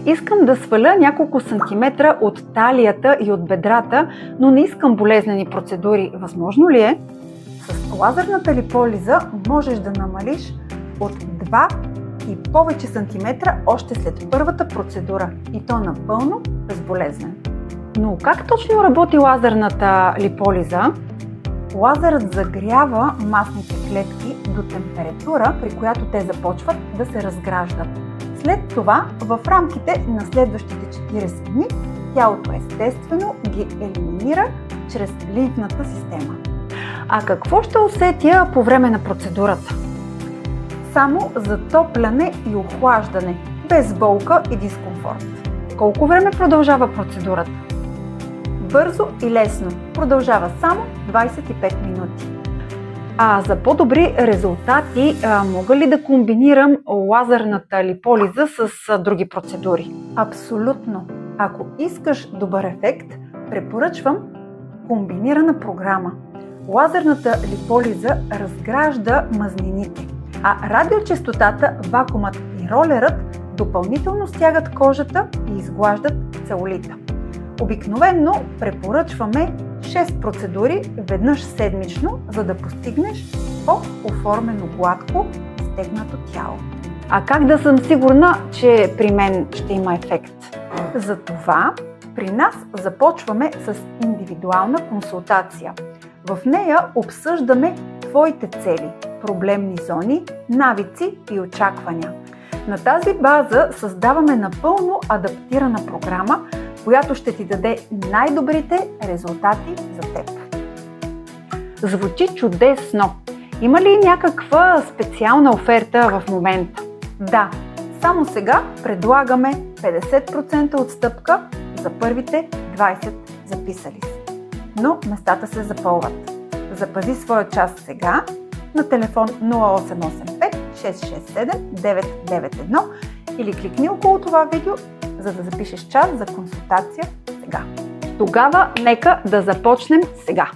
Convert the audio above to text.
Искам да сваля няколко сантиметра от талията и от бедрата, но не искам болезнени процедури. Възможно ли е? С лазерната липолиза можеш да намалиш от 2 и повече сантиметра още след първата процедура и то напълно безболезнено. Но как точно работи лазерната липолиза? Лазерът загрява масните клетки до температура, при която те започват да се разграждат. След това, в рамките на следващите 40 дни, тялото естествено ги елиминира чрез лимфната система. А какво ще усетя по време на процедурата? Само затопляне и охлаждане, без болка и дискомфорт. Колко време продължава процедурата? Бързо и лесно. Продължава само 25 минути. А за по-добри резултати мога ли да комбинирам лазерната липолиза с други процедури? Абсолютно. Ако искаш добър ефект, препоръчвам комбинирана програма. Лазерната липолиза разгражда мазнините, а радиочестотата, вакуумът и ролерът допълнително стягат кожата и изглаждат целулита. Обикновено препоръчваме 6 процедури веднъж седмично, за да постигнеш по-оформено гладко и стегнато тяло. А как да съм сигурна, че при мен ще има ефект? Затова при нас започваме с индивидуална консултация. В нея обсъждаме твоите цели, проблемни зони, навици и очаквания. На тази база създаваме напълно адаптирана програма, която ще ти даде най-добрите резултати за теб. Звучи чудесно! Има ли някаква специална оферта в момента? Да, само сега предлагаме 50% отстъпка за първите 20 записали се. Но местата се запълват. Запази своя час сега на телефон 0885 667 991 или кликни около това видео, за да запишеш час за консултация сега. Тогава нека да започнем сега!